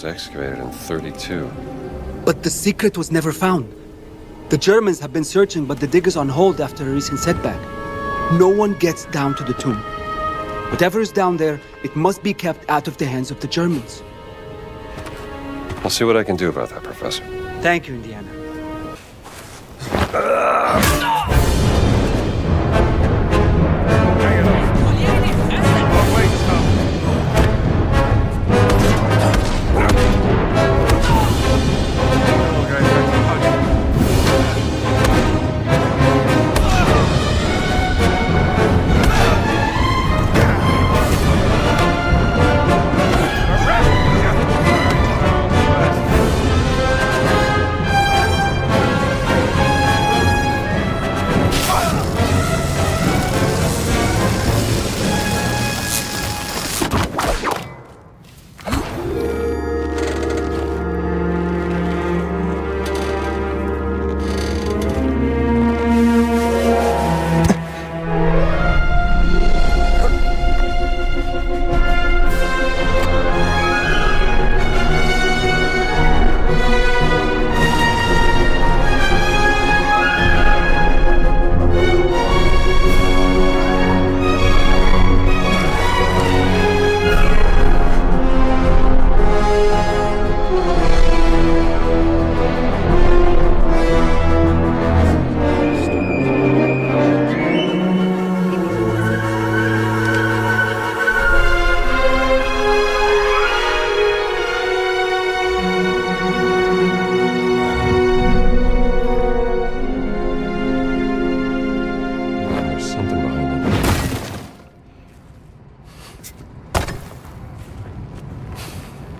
Excavated in 32. But the secret was never found. The Germans have been searching, but the dig is on hold after a recent setback. No one gets down to the tomb. Whatever is down there, it must be kept out of the hands of the Germans. I'll see what I can do about that, Professor. Thank you, Indiana.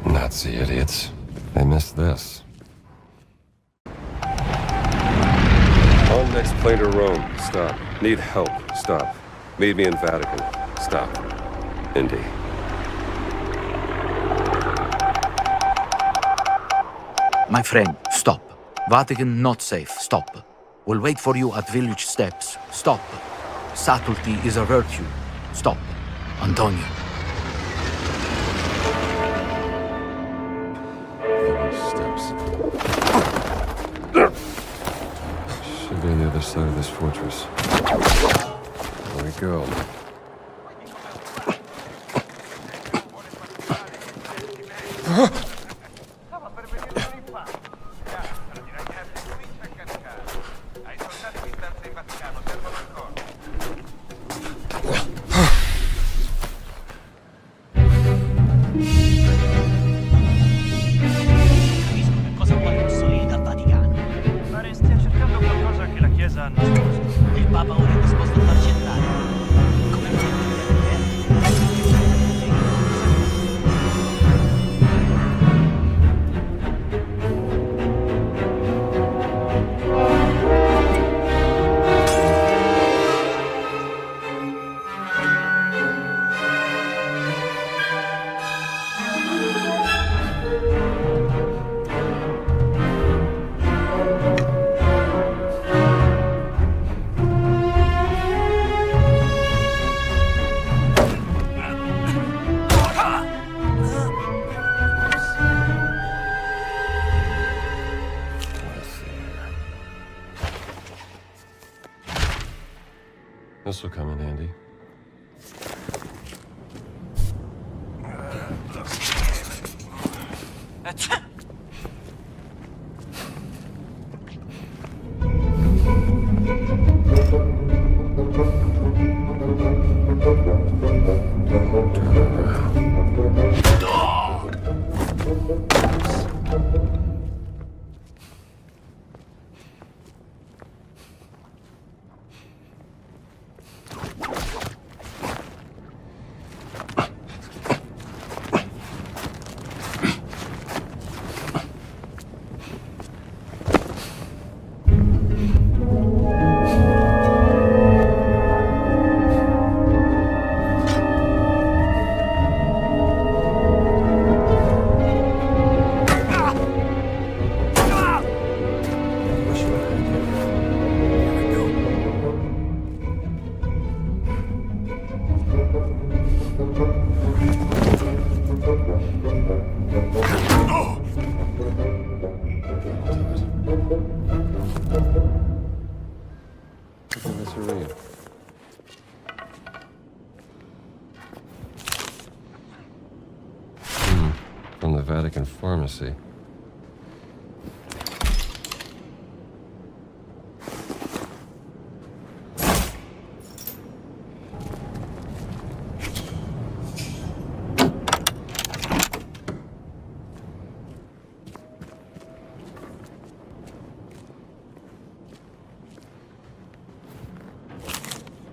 Nazi idiots. They missed this. On next plane to Rome. Stop. Need help. Stop. Meet me in Vatican. Stop. Indy. My friend, stop. Vatican not safe. Stop. We'll wait for you at village steps. Stop. Subtlety is a virtue. Stop. Antonio. Steps. Should be on the other side of this fortress. There we go. Il Papa ora è disposto a farci entrare. Come This will come in handy. Vatican pharmacy.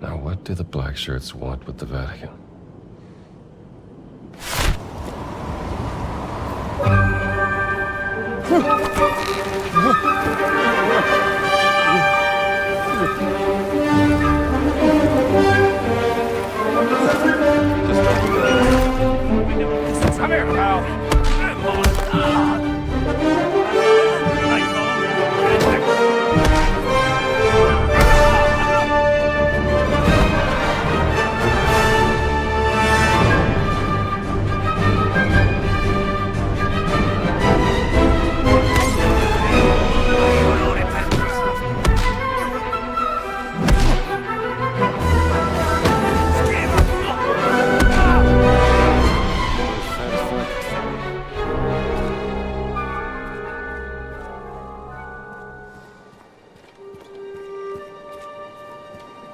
Now, what do the black shirts want with the Vatican? Come here, pal.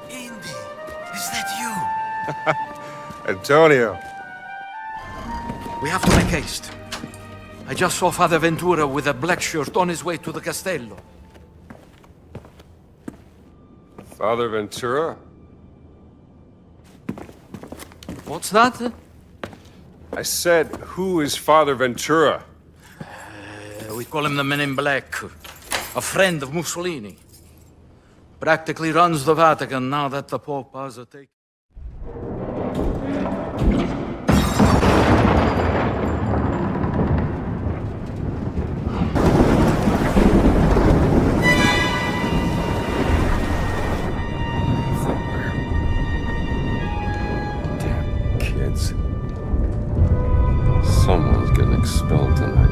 Indy, is that you? Antonio! We have to make haste. I just saw Father Ventura with a black shirt on his way to the Castello. Father Ventura? What's that? I said, who is Father Ventura? We call him the Men in Black. A friend of Mussolini. Practically runs the Vatican now that the Pope has a take. Damn kids. Someone's getting expelled tonight.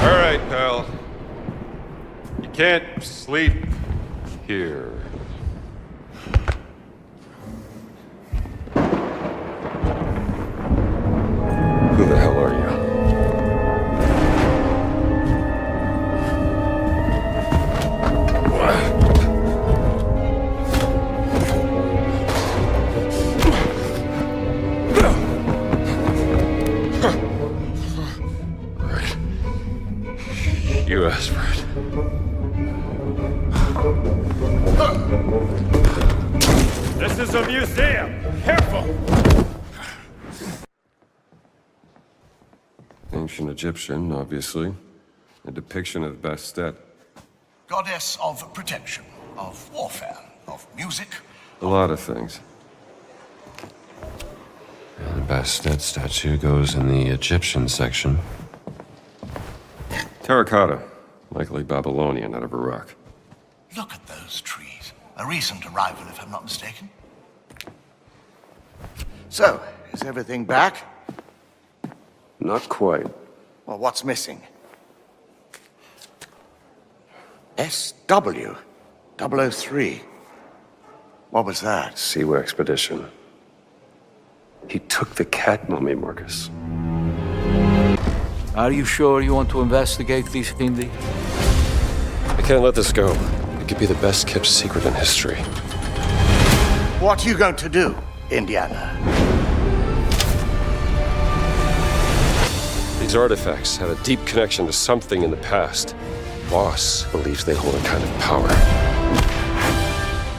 All right, pal. You can't sleep here. Who the hell are you? Right. You asked for it. This is a museum. Careful. Ancient Egyptian, obviously. A depiction of Bastet. Goddess of protection, of warfare, of music. A lot of things. And the Bastet statue goes in the Egyptian section. Terracotta, likely Babylonian out of Iraq. Look at those trees. A recent arrival, if I'm not mistaken. So, is everything back? Not quite. Well, what's missing? SW 003. What was that? Siwa expedition. He took the cat mummy, Marcus. Are you sure you want to investigate this, Indy? I can't let this go. It could be the best kept secret in history. What are you going to do, Indiana? These artifacts have a deep connection to something in the past. Boss believes they hold a kind of power.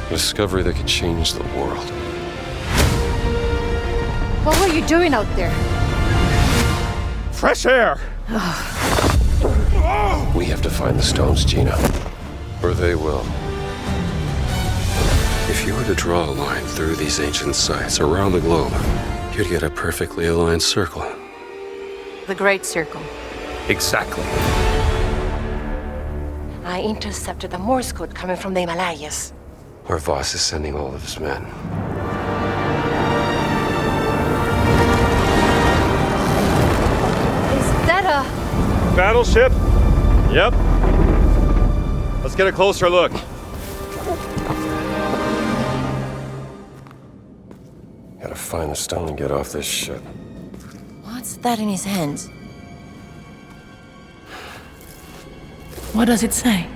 A discovery that could change the world. What were you doing out there? Fresh air! We have to find the stones, Gina. Or they will. If you were to draw a line through these ancient sites around the globe, you'd get a perfectly aligned circle. The Great Circle. Exactly. I intercepted a Morse code coming from the Himalayas. Where Voss is sending all of his men. Is that a... Battleship? Yep. Let's get a closer look. Gotta find the stone and get off this ship. What's that in his hands? What does it say?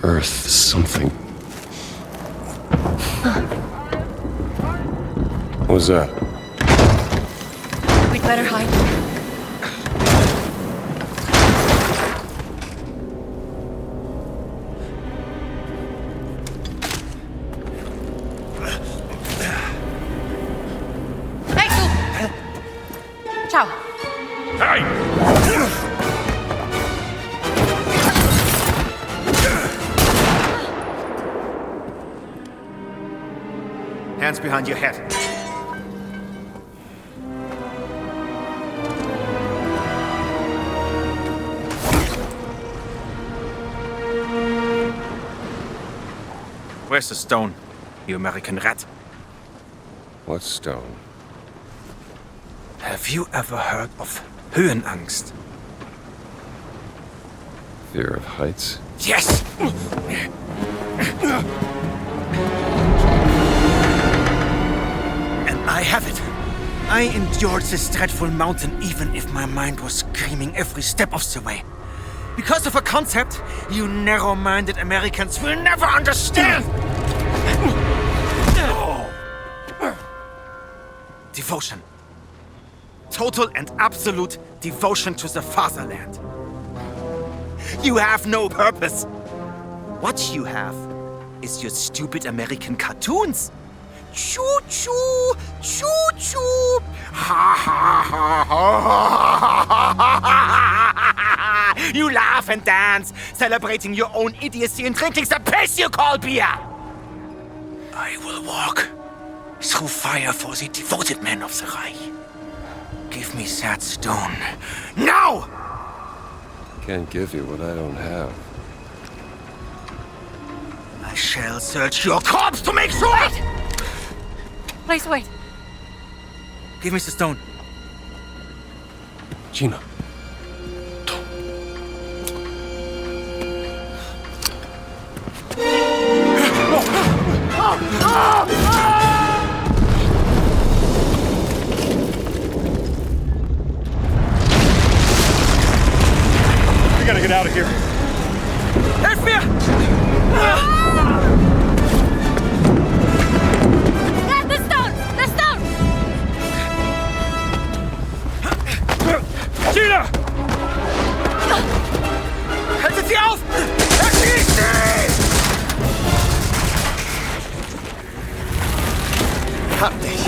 Earth something. What was that? We'd better hide. Hey, tú! Ciao. Hey! Hands behind your head. Where's the stone, you American rat? What stone? Have you ever heard of Höhenangst? Fear of heights? Yes! And I have it. I endured this dreadful mountain even if my mind was screaming every step of the way. Because of a concept you narrow-minded Americans will never understand! Devotion. Total and absolute devotion to the fatherland. You have no purpose. What you have is your stupid American cartoons. Choo-choo, choo-choo. Ha ha ha ha. You laugh and dance, celebrating your own idiocy and drinking the piss you call beer. I will walk through fire for the devoted men of the Reich. Give me that stone. Now! Can't give you what I don't have. I shall search your corpse to make sure! Wait! Please wait. Give me the stone. Gina. We gotta get out of here. Help me! Get the stone! The stone! Gina! Haltet sie auf! Erschießt sie! Hab dich!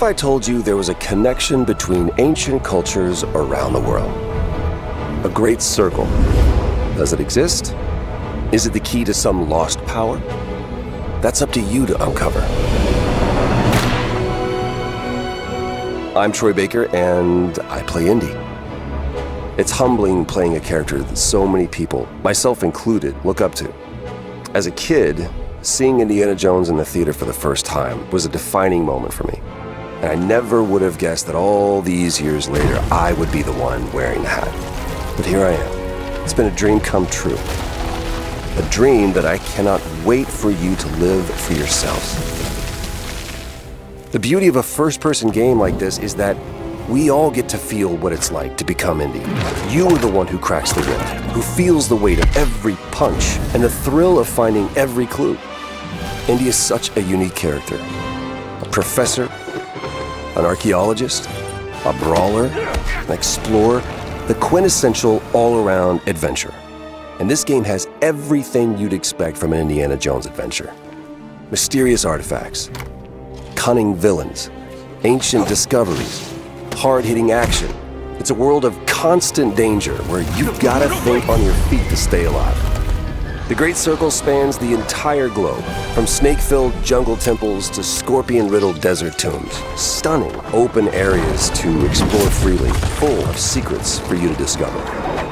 I told you there was a connection between ancient cultures around the world. A great circle. Does it exist? Is it the key to some lost power? That's up to you to uncover. I'm Troy Baker, and I play Indy. It's humbling playing a character that so many people, myself included, look up to. As a kid, seeing Indiana Jones in the theater for the first time was a defining moment for me. And I never would have guessed that all these years later, I would be the one wearing the hat. But here I am. It's been a dream come true. A dream that I cannot wait for you to live for yourselves. The beauty of a first-person game like this is that we all get to feel what it's like to become Indy. You are the one who cracks the whip, who feels the weight of every punch and the thrill of finding every clue. Indy is such a unique character. A professor, an archaeologist, a brawler, an explorer, the quintessential all-around adventurer. And this game has everything you'd expect from an Indiana Jones adventure. Mysterious artifacts, cunning villains, ancient discoveries, hard-hitting action. It's a world of constant danger where you've gotta think on your feet to stay alive. The Great Circle spans the entire globe, from snake-filled jungle temples to scorpion-riddled desert tombs. Stunning open areas to explore freely, full of secrets for you to discover.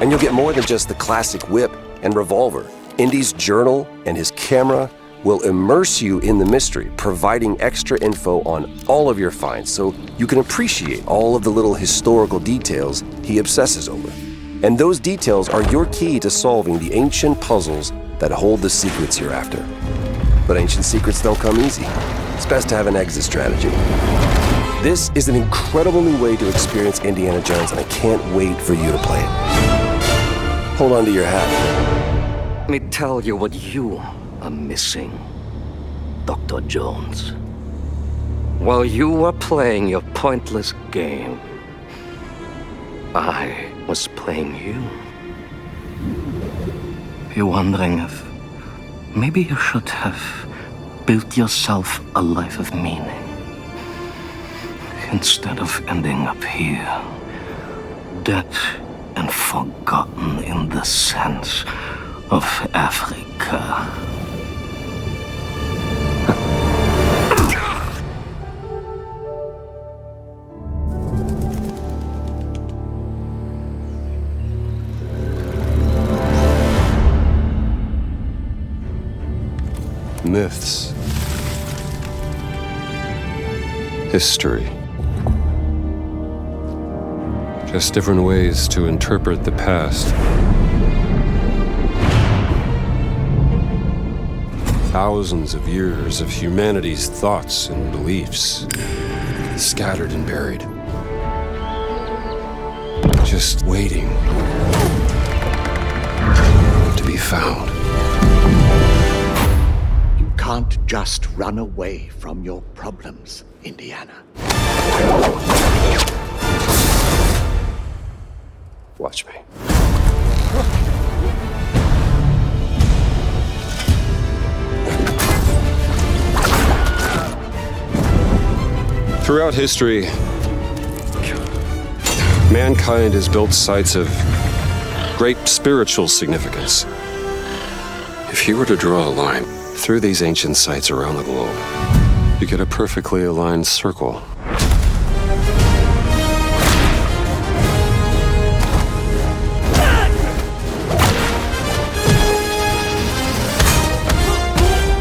And you'll get more than just the classic whip and revolver. Indy's journal and his camera will immerse you in the mystery, providing extra info on all of your finds so you can appreciate all of the little historical details he obsesses over. And those details are your key to solving the ancient puzzles that hold the secrets you're after. But ancient secrets don't come easy. It's best to have an exit strategy. This is an incredible new way to experience Indiana Jones, and I can't wait for you to play it. Hold on to your hat. Let me tell you what you are missing, Dr. Jones. While you were playing your pointless game, I was playing you. You're wondering if maybe you should have built yourself a life of meaning instead of ending up here, dead and forgotten in the sense of Africa. Myths. History. Just different ways to interpret the past. Thousands of years of humanity's thoughts and beliefs, scattered and buried. Just waiting to be found. You can't just run away from your problems, Indiana. Watch me. Throughout history, mankind has built sites of great spiritual significance. If you were to draw a line through these ancient sites around the globe, you get a perfectly aligned circle.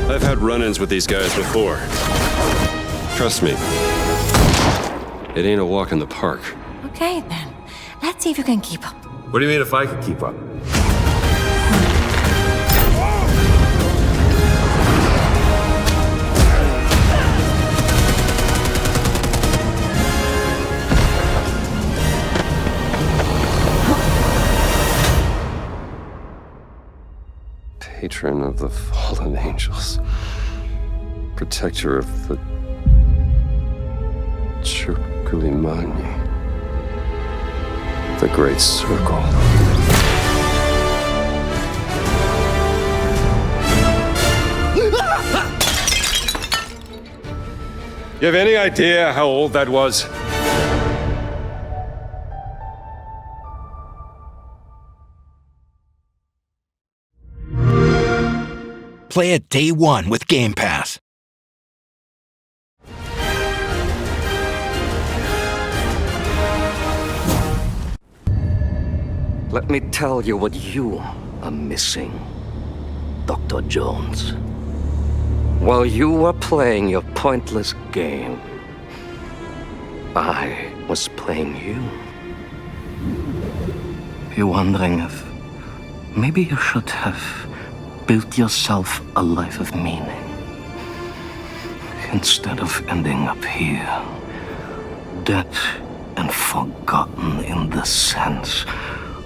I've had run-ins with these guys before. Trust me, it ain't a walk in the park. Okay, then. Let's see if you can keep up. What do you mean if I could keep up? Patron of the fallen angels. Protector of the Chukulimani. The Great Circle. You have any idea how old that was? Play it day one with Game Pass. Let me tell you what you are missing, Dr. Jones. While you were playing your pointless game, I was playing you. You're wondering if maybe you should have built yourself a life of meaning instead of ending up here, dead and forgotten in the sense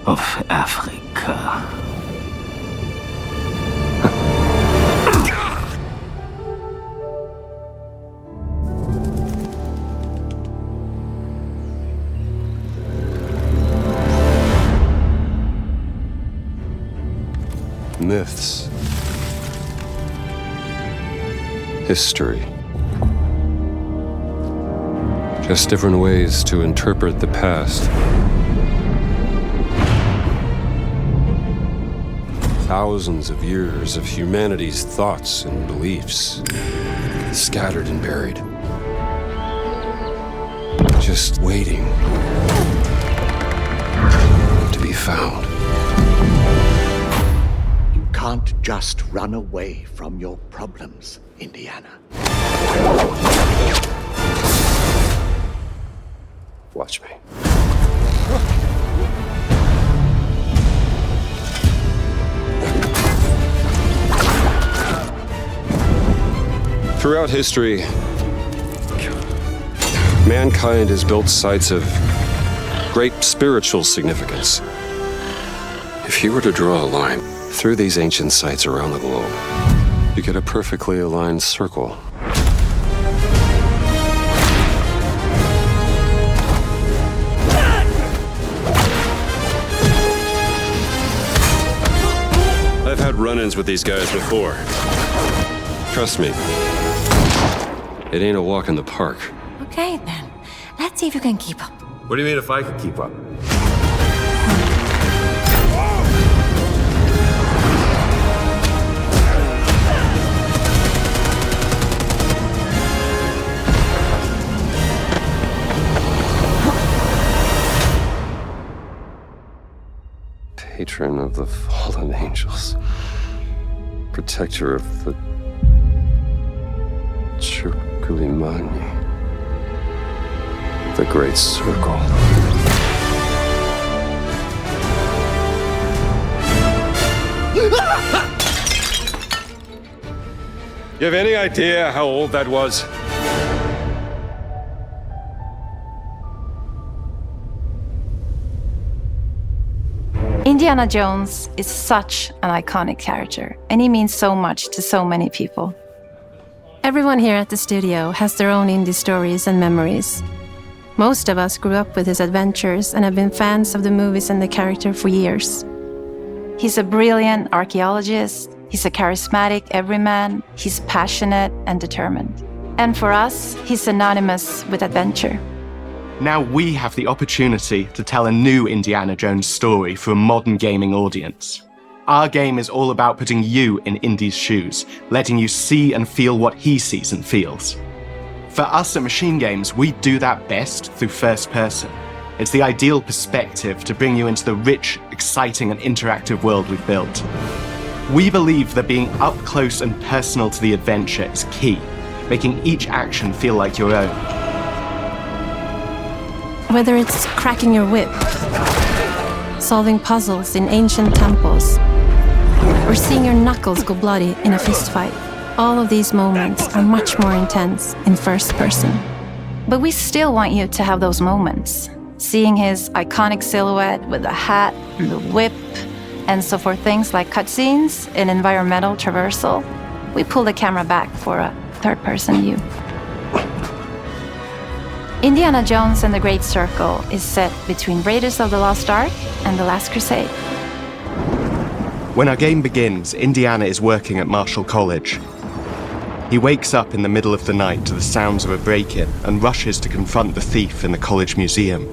of Africa. Myths. History. Just different ways to interpret the past. Thousands of years of humanity's thoughts and beliefs, scattered and buried. Just waiting to be found. You can't just run away from your problems, Indiana. Watch me. Throughout history, mankind has built sites of great spiritual significance. If you were to draw a line through these ancient sites around the globe, you get a perfectly aligned circle. I've had run-ins with these guys before. Trust me, it ain't a walk in the park. Okay, then. Let's see if you can keep up. What do you mean if I could keep up? Patron of the fallen angels. Protector of the Chukulimani. The Great Circle. You have any idea how old that was? Indiana Jones is such an iconic character, and he means so much to so many people. Everyone here at the studio has their own indie stories and memories. Most of us grew up with his adventures and have been fans of the movies and the character for years. He's a brilliant archaeologist, he's a charismatic everyman, he's passionate and determined. And for us, he's synonymous with adventure. Now we have the opportunity to tell a new Indiana Jones story for a modern gaming audience. Our game is all about putting you in Indy's shoes, letting you see and feel what he sees and feels. For us at Machine Games, we do that best through first person. It's the ideal perspective to bring you into the rich, exciting and interactive world we've built. We believe that being up close and personal to the adventure is key, making each action feel like your own. Whether it's cracking your whip, solving puzzles in ancient temples, or seeing your knuckles go bloody in a fistfight, all of these moments are much more intense in first person. But we still want you to have those moments. Seeing his iconic silhouette with the hat and the whip, and so for things like cutscenes and environmental traversal, we pull the camera back for a third-person view. Indiana Jones and the Great Circle is set between Raiders of the Lost Ark and The Last Crusade. When our game begins, Indiana is working at Marshall College. He wakes up in the middle of the night to the sounds of a break-in and rushes to confront the thief in the college museum.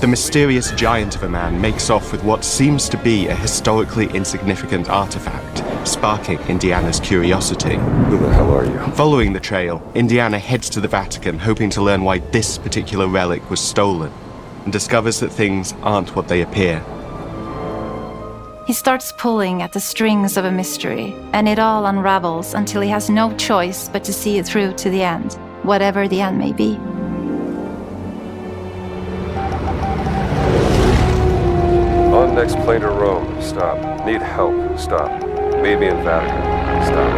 The mysterious giant of a man makes off with what seems to be a historically insignificant artifact, sparking Indiana's curiosity. Who the hell are you? Following the trail, Indiana heads to the Vatican, hoping to learn why this particular relic was stolen, and discovers that things aren't what they appear. He starts pulling at the strings of a mystery, and it all unravels until he has no choice but to see it through to the end, whatever the end may be. On next plane to Rome. Stop. Need help. Stop. Meet me in Vatican. Stop.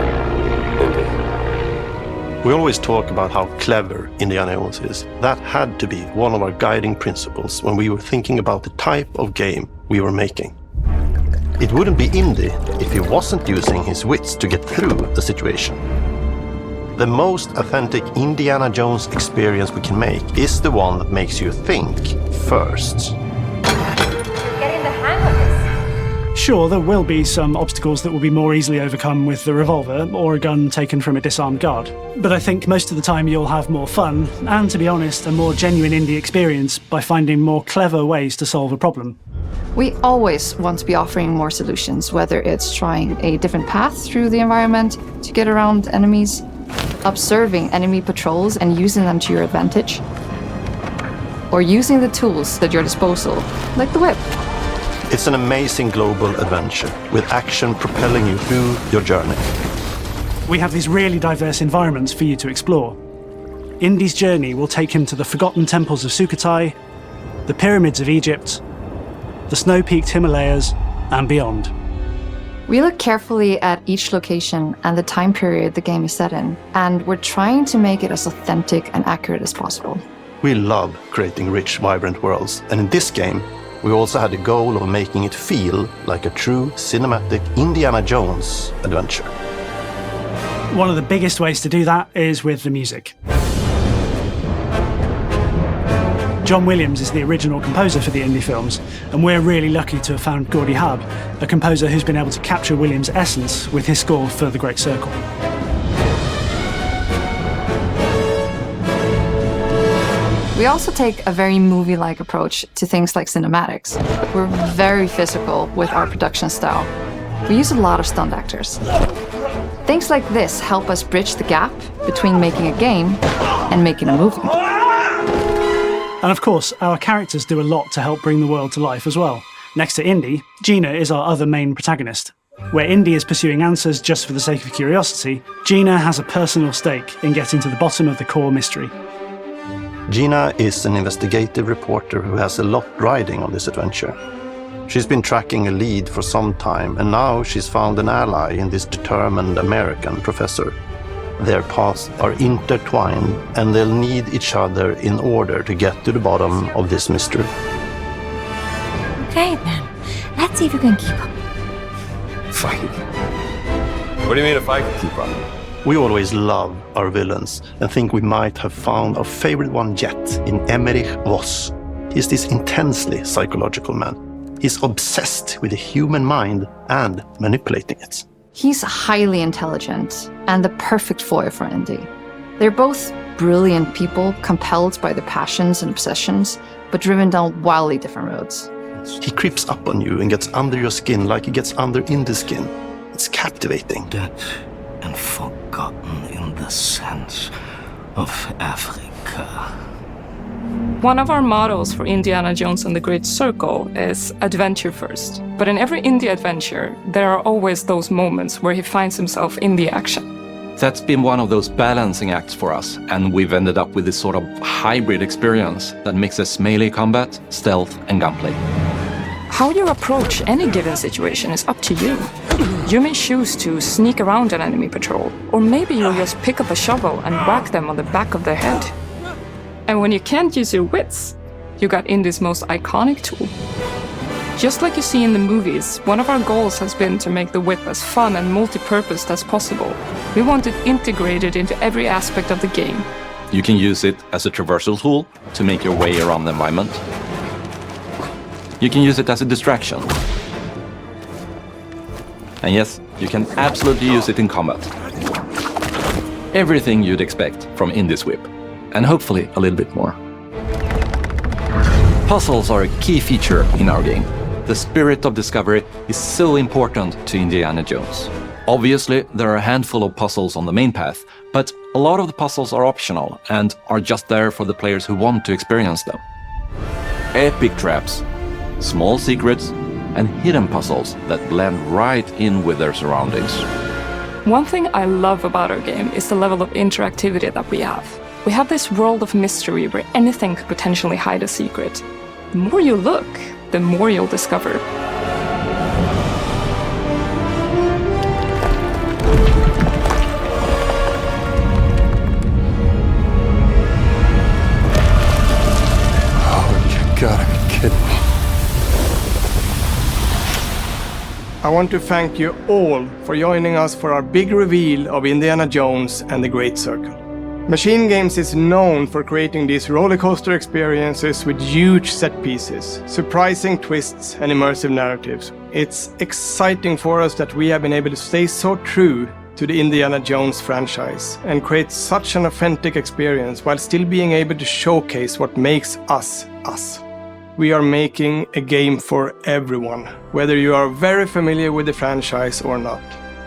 Indy. We always talk about how clever Indiana Jones is. That had to be one of our guiding principles when we were thinking about the type of game we were making. It wouldn't be Indy if he wasn't using his wits to get through the situation. The most authentic Indiana Jones experience we can make is the one that makes you think first. Sure, there will be some obstacles that will be more easily overcome with the revolver or a gun taken from a disarmed guard. But I think most of the time you'll have more fun, and to be honest, a more genuine indie experience by finding more clever ways to solve a problem. We always want to be offering more solutions, whether it's trying a different path through the environment to get around enemies, observing enemy patrols and using them to your advantage, or using the tools at your disposal, like the whip. It's an amazing global adventure, with action propelling you through your journey. We have these really diverse environments for you to explore. Indy's journey will take him to the forgotten temples of Sukhothai, the pyramids of Egypt, the snow-peaked Himalayas, and beyond. We look carefully at each location and the time period the game is set in, and we're trying to make it as authentic and accurate as possible. We love creating rich, vibrant worlds, and in this game, we also had the goal of making it feel like a true cinematic Indiana Jones adventure. One of the biggest ways to do that is with the music. John Williams is the original composer for the Indy films, and we're really lucky to have found Gordy Hub, a composer who's been able to capture Williams' essence with his score for The Great Circle. We also take a very movie-like approach to things like cinematics. We're very physical with our production style. We use a lot of stunt actors. Things like this help us bridge the gap between making a game and making a movie. And of course, our characters do a lot to help bring the world to life as well. Next to Indy, Gina is our other main protagonist. Where Indy is pursuing answers just for the sake of curiosity, Gina has a personal stake in getting to the bottom of the core mystery. Gina is an investigative reporter who has a lot riding on this adventure. She's been tracking a lead for some time, and now she's found an ally in this determined American professor. Their paths are intertwined, and they'll need each other in order to get to the bottom of this mystery. Okay, then. Let's see if you can keep up. Fight. What do you mean if I can keep up? We always love our villains and think we might have found our favorite one yet in Emmerich Voss. He's this intensely psychological man. He's obsessed with the human mind and manipulating it. He's highly intelligent and the perfect foil for Indy. They're both brilliant people, compelled by their passions and obsessions, but driven down wildly different roads. He creeps up on you and gets under your skin like he gets under Indy's skin. It's captivating. Dead and forgotten in the sense of Africa. One of our mottos for Indiana Jones and the Great Circle is adventure first. But in every indie adventure, there are always those moments where he finds himself in the action. That's been one of those balancing acts for us, and we've ended up with this sort of hybrid experience that mixes melee combat, stealth, and gunplay. How you approach any given situation is up to you. You may choose to sneak around an enemy patrol, or maybe you'll just pick up a shovel and whack them on the back of their head. And when you can't use your wits, you got Indy's most iconic tool. Just like you see in the movies, one of our goals has been to make the whip as fun and multi-purposed as possible. We want it integrated into every aspect of the game. You can use it as a traversal tool to make your way around the environment. You can use it as a distraction. And yes, you can absolutely use it in combat. Everything you'd expect from Indy's whip, and hopefully a little bit more. Puzzles are a key feature in our game. The spirit of discovery is so important to Indiana Jones. Obviously, there are a handful of puzzles on the main path, but a lot of the puzzles are optional and are just there for the players who want to experience them. Epic traps, small secrets, and hidden puzzles that blend right in with their surroundings. One thing I love about our game is the level of interactivity that we have. We have this world of mystery where anything could potentially hide a secret. The more you look, the more you'll discover. Gotta be kidding me. I want to thank you all for joining us for our big reveal of Indiana Jones and the Great Circle. Machine Games is known for creating these rollercoaster experiences with huge set pieces, surprising twists, and immersive narratives. It's exciting for us that we have been able to stay so true to the Indiana Jones franchise and create such an authentic experience while still being able to showcase what makes us us. We are making a game for everyone, whether you are very familiar with the franchise or not.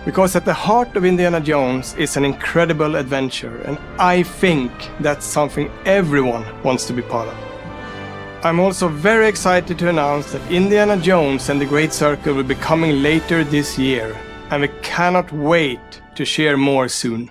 Because at the heart of Indiana Jones is an incredible adventure, and I think that's something everyone wants to be part of. I'm also very excited to announce that Indiana Jones and the Great Circle will be coming later this year, and we cannot wait to share more soon.